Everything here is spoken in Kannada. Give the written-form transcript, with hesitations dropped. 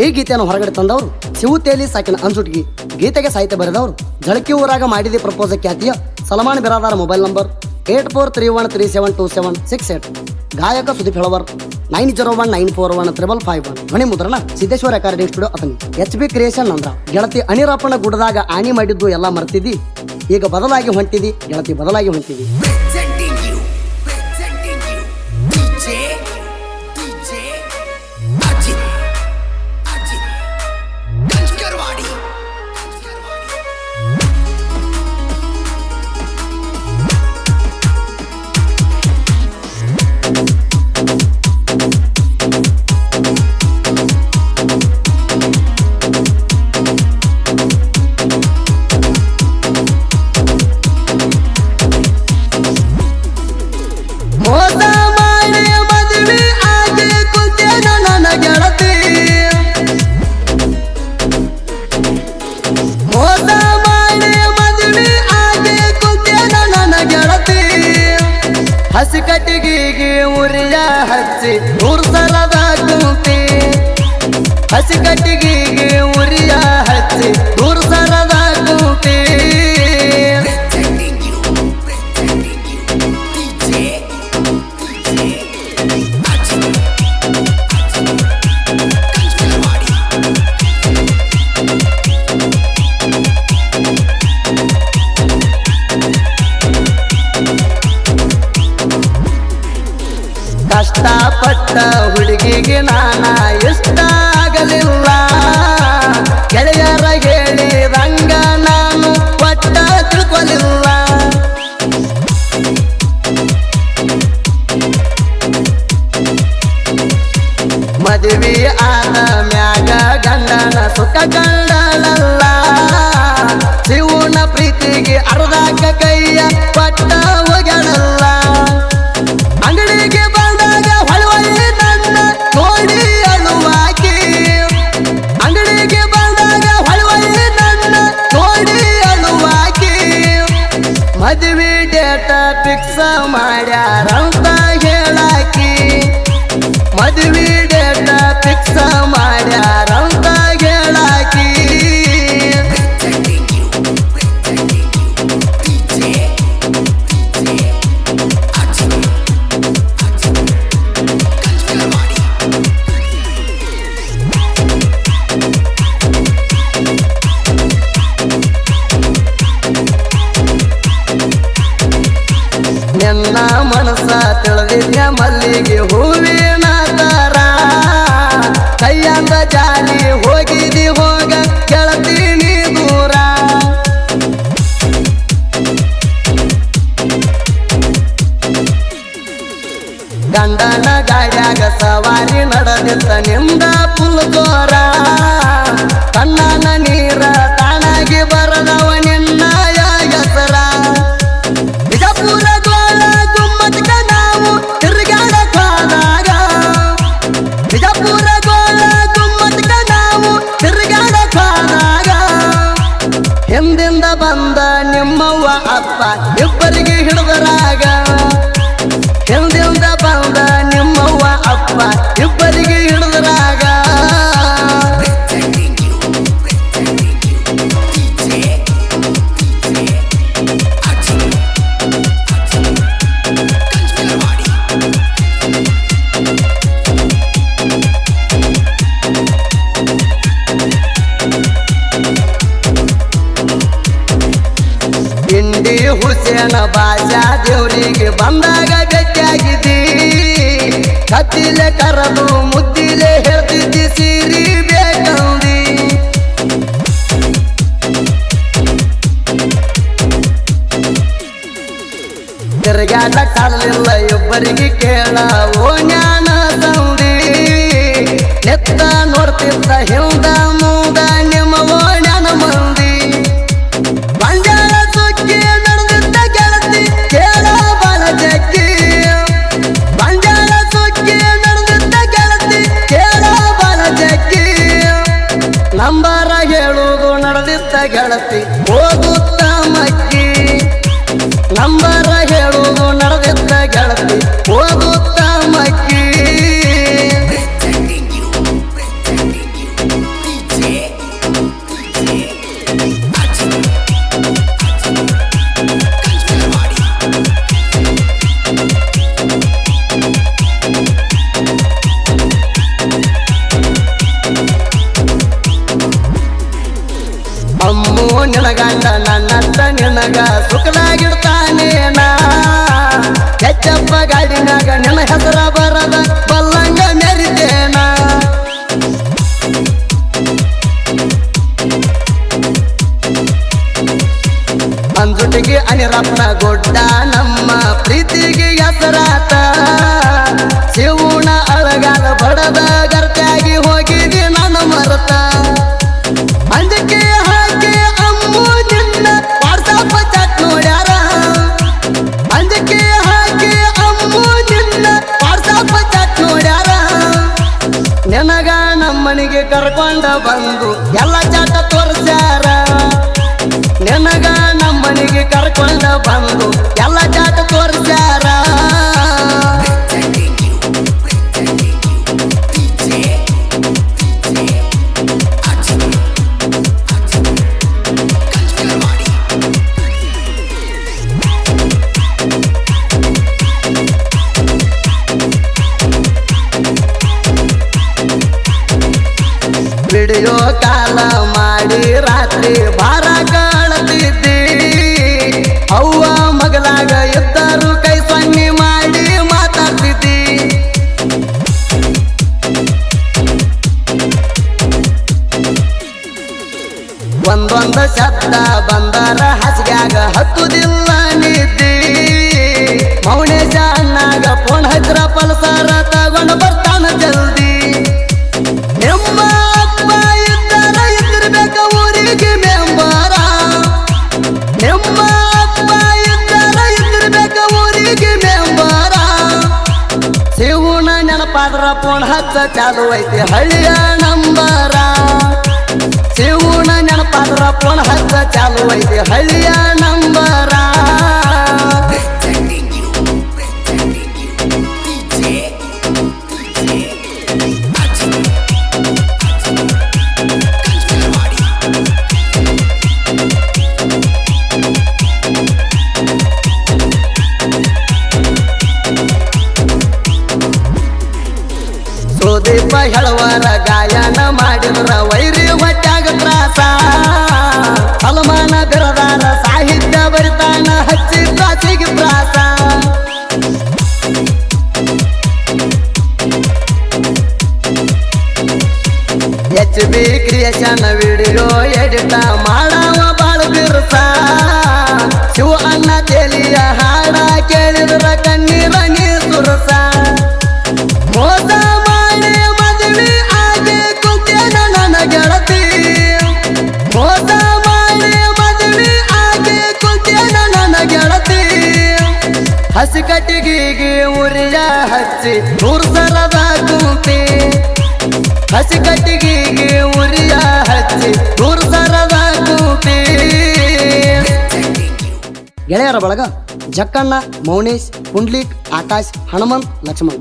ಈ ಗೀತೆಯನ್ನು ಹೊರಗಡೆ ತಂದವರು ಶಿವುತೇಲಿ ಸಾಕಿನ ಅಂಜುಟ್ಗಿ. ಗೀತೆಗೆ ಸಾಹಿತ್ಯ ಬರೆದವರು ಜಳಕಿ ಊರಾಗ ಮಾಡಿದೆ ಪ್ರಪೋಸ ಖ್ಯಾತಿಯ ಸಲಮಾನ್ ಬಿರಾದಾರ. Mobile number 8431372768. ಗಾಯಕ ಸುದೀಪ್ ಹೆಳವರ್ 9019415551. ಧ್ವನಿ ಮುದ್ರಣ Siddeshwara recording studio Athani. HB creation ನಂದ್ರ. ಗೆಳತಿ ಅನಿರಪ್ಪನ ಗುಡದಾಗ ಆನಿ ಮಾಡಿದ್ದು ಎಲ್ಲ ಮರ್ತಿದ್ದಿ, ಈಗ ಬದಲಾಗಿ ಹೊಂಟಿದಿ ಗೆಳತಿ, ಬದಲಾಗಿ ಹೊಂಟಿದಿ. ಹಸಿ ಕಟ್ಟಿಗೆಗೆ ಉರಿಯ ಹಚ್ಚಿ ನೂರು ಸಲದ ಕುಂತಿ, ಹಸಿ ಕಟ್ಟಿಗೆಗೆ ಉರಿಯ ಹಚ್ಚಿ ನೂರು ಸಲದ ಕುಂತಿ. ಕಷ್ಟಪಟ್ಟ ಹುಡುಗಿಗೆ ನಾನ ಇಷ್ಟ ಆಗಲಿಲ್ಲ, ಗೆಳೆಯರ ಹೇಳಿದಂಗ ನಾನು ಒಟ್ಟ ತಿಳ್ಕೊಲಿಲ್ಲ. ಮದುವೆ ಆದ ಮ್ಯಾಗ ಗಂಡನ ಸುಖ ಕಂಡಳಲ್ಲ, ಶಿವನ ಪ್ರೀತಿಗೆ ಅರ್ಧಾಕ ಕೈಯ ಪಟ್ಟ ಹೋಗ್ಯಾಳಲ್ಲ. ಅಂಗಡಿಗೆ ಬಂದಾಗ ಹೊಳವಲ್ಲಿ ನನ್ನ ನೋಡಿ ಅಳುವಾಕಿ, ಅಂಗಡಿಗೆ ಬಂದಾಗ ಹೊಳವಲ್ಲಿ ನನ್ನ ನೋಡಿ ಅಳುವಾಕಿ. ಮದುವೆ ಡೇಟ ಫಿಕ್ಸ್ ಮಾಡ್ಯಾರಂತ ಹೇಳಾಕಿ, ಮದುವೆ ಡೇಟ ಫಿಕ್ಸ್ ಮಾಡ್ಯಾರಂತ ಹೇಳಾಕಿ. ನಿನ್ನ ಮನಸ್ಸ ತಿಳಿದಿದ್ಯ ಮಲ್ಲಿಗೆ ಹೂವಿನ ತರ, ಕೈಯಂದ ಜಾಲಿ ಹೋಗಿದಿ ಹೋಗ ಕೆಳತೀನಿ ದೂರ. ಗಂಡನ ಗಾಡ್ಯಾಗ ಸವಾರಿ ನಡೆದಿತ್ತ ನಿಂದ ಫುಲ್ ಜೋರ, ಕಣ್ಣನ ನೀರ ತಾನಾಗಿ ಬರದವ ನಿನ್ನ ಹೆಸರ. ಬಿಜಾಪುರ ಗೋಳ ಗುಮ್ಮಟ್ಕ ನಾವು ತಿರುಗಾಡಕ್ ಹೋದಾಗ, ಬಿಜಾಪುರ ಗೋಳ ಗುಮ್ಮಟ್ಕ ನಾವು ತಿರುಗಾಡಕ್ ಹೋದಾಗ, ಹಿಂದಿಂದ ಬಂದ ನಿಮ್ಮವ್ವ ಅಪ್ಪ ಇಬ್ಬರಿಗೆ ಹಿಡಿದರಾಗ, ಹಿಂದಿಂದ ಬಂದ ನಿಮ್ಮವ್ವ ಅಪ್ಪ ಇಬ್ಬರಿಗೆ ಹಿಡಿದರಾಗ. ಇಂಡಿ ಹುಸೇನ ಬಾಜಾ ದೇವ್ರಿಗೆ ಬಂದಾಗ ಭೇಟಿಯಾಗಿದ್ದಿ, ಕತ್ತಿಲೆ ಕರದು ಮುದ್ದಿಲೆ ಹೇಳ್ತಿದ್ದಿ ಸೀರಿ ಬೇಕಂದಿ. ತಿರುಗಾಟ ಕಾಲಿಲ್ಲ ಇಬ್ಬರಿಗೆ ಕೇಳ ಓ ಜ್ಞಾನ ತಂದಿ, ಎತ್ತ ನೋಡ್ತಿದ್ದ ಹಿಂದ ಮೂದ ನಿಮ್ಮ ಓಣ್ಯಾನ ಮಂದಿ. ಬಂಜಾರ ಸುಕ್ಕಿ ನಡೆದಿದ್ದ ಗೆಳತಿ ಕೇಳ ಬಾಳ ಜಗ್ಗಿ, ಬಂಜಾರ ಸುಕ್ಕಿ ನಡೆದಿದ್ದ ಗೆಳತಿ ಕೇಳ ಬಾಳ ಜಗ್ಗಿ. ನಂಬರ ಹೇಳುವುದು ನಡೆದಿದ್ದ ಗೆಳತಿ ಹೋಗುತ್ತ ಮಕ್ಕಿ, ನಂಬರ ಹೇಳುವುದು ನಡೆದಿದ್ದ ಗೆಳತಿ ಹೋಗುತ್ತ ಮಕ್ಕಿ. ನಿನಗ ಸುಖದಾಗಿಡ್ತಾನೇನ ಕೆಚ್ಚಪ್ಪ ಗಾಡಿನಾಗ ನಿನ್ನ ಹೆಸರ ಬರದ ಬಲ್ಲಂಗ ಮೆರಿತೇನ ಅಂಜುಟಿಗೆ ಅನಿರಪ್ಪನ ಗುಡ್ಡ ನಮ್ಮ ಪ್ರೀತಿಗೆ ಹೆಸರಾತ ಶಿವನ ಅಳಗಾಲ ಬಡದ ಗರ್ತಾಗಿ ಹೋಗಿದಿ ನನ್ನ ಮರತ ಅಂಜಕ್ಕೆ ಹಾಕಿ ಅಮ್ಮು ನಿನ್ನ ವಾಟ್ಸಪ್ ಚಾಟ್ ನೋಡ್ಯಾರ ಅಂಜಕ್ಕೆ ಹಾಕಿ ಅಮ್ಮು ನಿನ್ನ ವಾಟ್ಸಪ್ ಚಾಟ್ ನೋಡ್ಯಾರ ನಿನಗ ನಮ್ಮನಿಗೆ ಕರ್ಕೊಂಡ ಬಂದು ಎಲ್ಲ ಚಾಟ ತೋರಿಸ್ಯಾರ ನಿನಗ ನಮ್ಮನಿಗೆ ಕರ್ಕೊಂಡ ಬಂದು ಎಲ್ಲ ಚಾಟ ತೋರಿಸ್ಯಾರ ವಿಡಿಯೋ ಕಾಲ ಮಾಡಿ ರಾತ್ರಿ ಭಾರ ಕಾಣತಿದ್ದಿ ಅವ್ವ ಮಗಲಾಗ ಇದ್ದರು ಕೈ ಸನ್ನಿ ಮಾಡಿ ಮಾತಾಡ್ತಿದ್ದಿ ಒಂದೊಂದು ಶಬ್ದ ಬಂದರ ಹಸಿಗ್ಯಾಗ ಹತ್ತುದಿಲ್ಲ ನಿದ್ದಿ ಮೌನೇಶ ಅಣ್ಣಾಗ ಫೋನ್ ಹಚ್ರ ಪಲ್ಸರ ತಗೊಂಡು ಬರ್ತಾನ ಜಲ್ದಿ ನಿಮ್ಮ ಅಪ್ಪ ಇದ್ದರ ಇದ್ದಿರ್ಬೇಕ ಊರಿಗೆ ಮೆಂಬರ ನಿಮ್ಮ ಅಪ್ಪ ಇದ್ದರ ಇದ್ದಿರ್ಬೇಕ ಊರಿಗೆ ಮೆಂಬರ ಶಿವನ ನೆನಪಾದ್ರ ಫೋನ್ ಹಚ್ಚ ಚಾಲು ಐತಿ ಹಳ್ಳಿಯ ನಂಬರ ಶಿವನ ನೆನಪಾದ್ರ ಫೋನ್ ಹಚ್ಚ ಚಾಲು ಐತಿ ಹಳ್ಳಿಯ ನಂಬರ ಸುದೀಪ ಹೇಳುವರ ಗಾಯನ ಮಾಡಿದ್ರ ವೈರಿ ಹೊಟ್ಯಾಗ ತ್ರಾಸ ಸಲ್ಮಾನ ಬಿರದಾರ ಸಾಹಿತ್ಯ ಬರಿತಾನ ಹಚ್ಚಿ ತ್ರಾಸಿಗೆ ತ್ರಾಸ HB ಕ್ರಿಯೇಷನ್ ವಿಡಿಯೋ ಎಡಿಟ ಮಾಡವ ಬಾಳ ಬಿರ್ಸ ಶಿವ ಅಣ್ಣ ತೆಲಿಯ ಹಾಡ ಕೇಳಿದ್ರ ಕಣ್ಣೀರ ನೀ ಸುರಸ ಮೋಸ ಮಾಡಿ ಮದುವೆ ಆಗಿ ಕುಂತೇನ ನನ್ನ ಗೆಳತಿ ಮೋಸ ಮಾಡಿ ಮದುವೆ ಆಗಿ ಕುಂತೇನ ನನ್ನ ಗೆಳತಿ ಹಸಿ ಕಟ್ಟಿಗೆಗೆ ಉರಿಯ ಹಚ್ಚಿ ನೂರು ಸರದ ಕುಂತಿ ಹಸಿ ಕಟ್ಟಿಗೆಗೆ ಉರಿಯ ಹಚ್ಚಿ ನೂರು ಸರದ ಕುಂತಿ ಗೆಳೆಯರ ಬಳಗ ಜಕ್ಕಣ್ಣ ಮೌನೇಶ್ ಪುಂಡ್ಲಿಕ್ ಆಕಾಶ್ ಹನುಮಂತ್ ಲಕ್ಷ್ಮಣ್